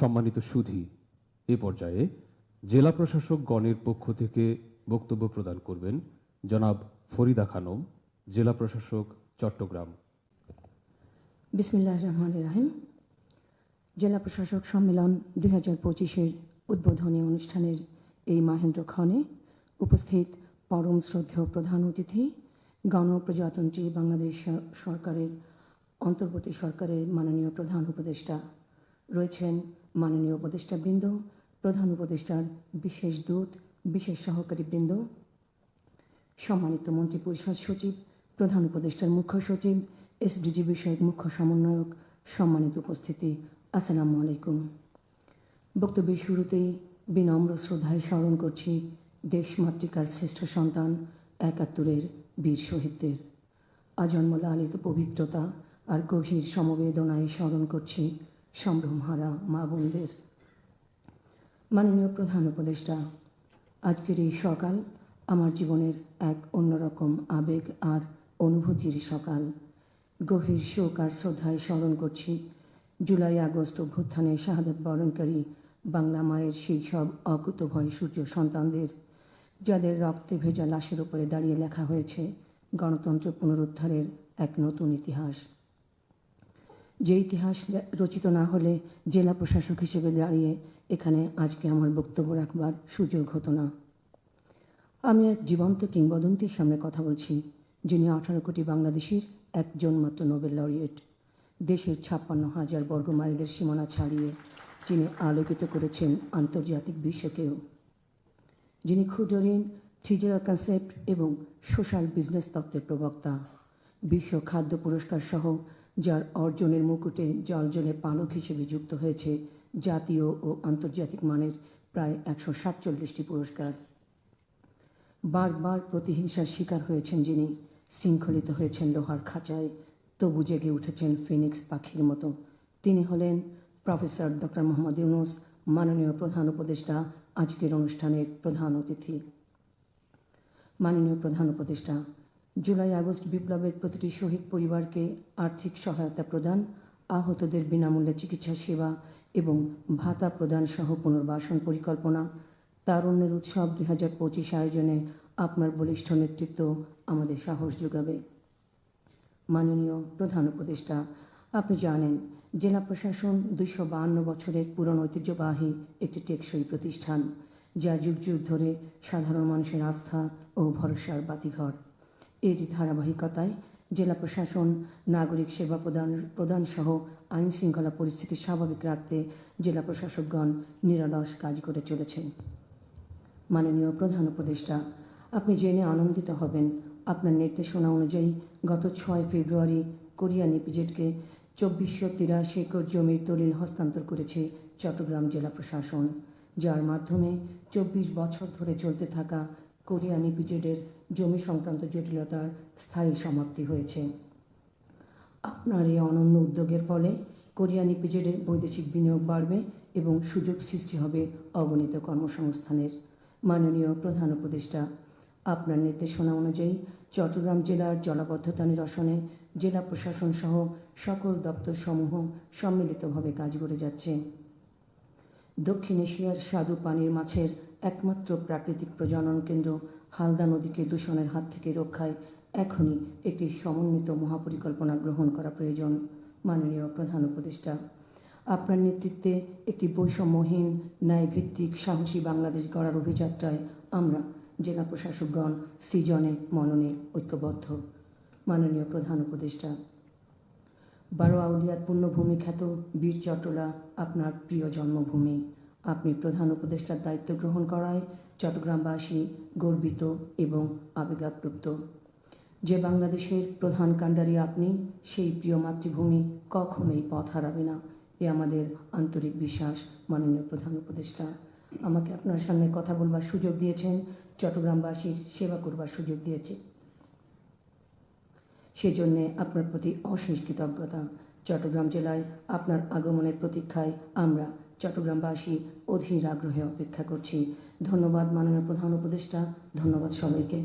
সম্মানিত সুধী, এ পর্যায়ে জেলা প্রশাসক গণের পক্ষ থেকে বক্তব্য প্রদান করবেন জনাব ফরিদা খানম, জেলা প্রশাসক, চট্টগ্রাম। বিসমিল্লাহির রহমানির রহিম। জেলা প্রশাসক সম্মেলন 2025-এর উদ্বোধনী অনুষ্ঠানের এই মাহেন্দ্রক্ষণে উপস্থিত পরম শ্রদ্ধেয় প্রধান অতিথি, গণপ্রজাতন্ত্রী বাংলাদেশ সরকারের অন্তর্বর্তী সরকারের মাননীয় প্রধান উপদেষ্টা রয়েছেন, মাননীয় উপদেষ্টাবৃন্দ, প্রধান উপদেষ্টার বিশেষ দূত, বিশেষ সহকারী বৃন্দ, সম্মানিত মন্ত্রিপরিষদ সচিব, প্রধান উপদেষ্টার মুখ্য সচিব, এসডিজি বিষয়ক মুখ্য সমন্বয়ক, সম্মানিত উপস্থিতি, আসসালামু আলাইকুম। বক্তব্যের শুরুতেই বিনম্র শ্রদ্ধায় স্মরণ করছি দেশমাতৃকার শ্রেষ্ঠ সন্তান ৭১-এর বীর শহীদদের। আজন্ম লালিত পবিত্রতা আর গভীর সমবেদনায় স্মরণ করছি সম্ভ্রমহারা মা বোনদের। মাননীয় প্রধান উপদেষ্টা, আজকের এই সকাল আমার জীবনের এক অন্যরকম আবেগ আর অনুভূতির সকাল। গভীর শোক আর শ্রদ্ধায় স্মরণ করছি জুলাই আগস্ট অভ্যুত্থানে শাহাদাত বরণকারী বাংলা মায়ের সেই সব অকুতভয় সূর্য সন্তানদের, যাদের রক্তে ভেজা লাশের উপরে দাঁড়িয়ে লেখা হয়েছে গণতন্ত্র পুনরুদ্ধারের এক নতুন ইতিহাস। যে ইতিহাস রচিত না হলে জেলা প্রশাসক হিসেবে দাঁড়িয়ে এখানে আজকে আমার বক্তব্য রাখবার সুযোগ হতো না। আমি এক জীবন্ত কিংবদন্তির সামনে কথা বলছি, যিনি 18 কোটি বাংলাদেশির একজন মাত্র নোবেল লরিয়েট। দেশের 56,000 বর্গ মাইলের সীমানা ছাড়িয়ে যিনি আলোকিত করেছেন আন্তর্জাতিক বিশ্বকেও, যিনি ক্ষুদ্র ঋণ, থ্রিজার কনসেপ্ট এবং সোশ্যাল বিজনেস তত্ত্বের প্রবক্তা, বিশ্ব খাদ্য পুরস্কার সহ যার অর্জনের মুকুটে জলজলে পালক হিসেবে যুক্ত হয়েছে জাতীয় ও আন্তর্জাতিক মানের প্রায় 147টি পুরস্কার। বারবার প্রতিহিংসার শিকার হয়েছেন যিনি, শৃঙ্খলিত হয়েছেন লোহার খাঁচায়, তবু জেগে উঠেছেন ফিনিক্স পাখির মতো। তিনি হলেন প্রফেসর ডক্টর মোহাম্মদ ইউনূস, মাননীয় প্রধান উপদেষ্টা, আজকের অনুষ্ঠানের প্রধান অতিথি। মাননীয় প্রধান উপদেষ্টা, জুলাই আগস্ট বিপ্লবের প্রতিটি শহীদ পরিবারকে আর্থিক সহায়তা প্রদান, আহতদের বিনামূল্যে চিকিৎসা সেবা এবং ভাতা প্রদান সহ পুনর্বাসন পরিকল্পনা, তারুণ্যের উৎসব 2025 আয়োজনে আপনার বলিষ্ঠ নেতৃত্ব আমাদের সাহস যোগাবে। মাননীয় প্রধান উপদেষ্টা, আপনি জানেন জেলা প্রশাসন 252 বছরের পুরনো ঐতিহ্যবাহী একটি টেকসই প্রতিষ্ঠান, যা যুগ যুগ ধরে সাধারণ মানুষের আস্থা ও ভরসার বাতিঘর। এর ধারাবাহিকতায় জেলা প্রশাসন নাগরিক সেবা প্রদান সহ আইন শৃঙ্খলা পরিস্থিতি স্বাভাবিক রাখতে জেলা প্রশাসকগণ নিরলস কাজ করে চলেছেন। মাননীয় প্রধান উপদেষ্টা, আপনি জেনে আনন্দিত হবেন, আপনার নির্দেশনা অনুযায়ী গত 6 ফেব্রুয়ারি কোরিয়ান ইপিজেডকে 2483 একর জমির দলিল হস্তান্তর করেছে চট্টগ্রাম জেলা প্রশাসন, যার মাধ্যমে 24 বছর ধরে চলতে থাকা কোরিয়ান ইপিজেডের জমি সংক্রান্ত জটিলতার স্থায়ী সমাপ্তি হয়েছে। আপনার এই অনন্য উদ্যোগের ফলে কোরিয়ান ইপিজেডে বৈদেশিক বিনিয়োগ বাড়বে এবং সুযোগ সৃষ্টি হবে অগণিত কর্মসংস্থানের। মাননীয় প্রধান উপদেষ্টা, আপনার নির্দেশনা অনুযায়ী চট্টগ্রাম জেলার জলাবদ্ধতা নিরসনে জেলা প্রশাসন সহ সকল দপ্তর সমূহ সম্মিলিতভাবে কাজ করে যাচ্ছে। দক্ষিণ এশিয়ার স্বাদু পানির মাছের একমাত্র প্রাকৃতিক প্রজনন কেন্দ্র হালদা নদীকে দূষণের হাত থেকে রক্ষায় এখনই একটি সমন্বিত মহাপরিকল্পনা গ্রহণ করা প্রয়োজন। মাননীয় প্রধান উপদেষ্টা, আপনার নেতৃত্বে একটি বৈষম্যহীন, ন্যায়ভিত্তিক, সাহসী বাংলাদেশ গড়ার অভিযাত্রায় আমরা জেলা প্রশাসকগণ সৃজনে মননে ঐক্যবদ্ধ। মাননীয় প্রধান উপদেষ্টা, 12 আউলিয়ার পুণ্যভূমি খ্যাত বীর চট্টলা আপনার প্রিয় জন্মভূমি। আপনি প্রধান উপদেষ্টার দায়িত্ব গ্রহণ করায় চট্টগ্রামবাসী গর্বিত এবং আবেগাপ্লুত। যে বাংলাদেশের প্রধান কাণ্ডারি আপনি, সেই প্রিয় মাতৃভূমি কখনোই পথ হারাবে না, এ আমাদের আন্তরিক বিশ্বাস। মাননীয় প্রধান উপদেষ্টা, আমাকে আপনার সামনে কথা বলবার সুযোগ দিয়েছেন, চট্টগ্রামবাসীর সেবা করবার সুযোগ দিয়েছে, সেজন্যে আপনার প্রতি অশেষ কৃতজ্ঞতা। চট্টগ্রাম জেলায় আপনার আগমনের প্রতীক্ষায় আমরা চট্টগ্রামবাসী অধীর আগ্রহে অপেক্ষা করছি। ধন্যবাদ মাননীয় প্রধান উপদেষ্টা, ধন্যবাদ সবাইকে।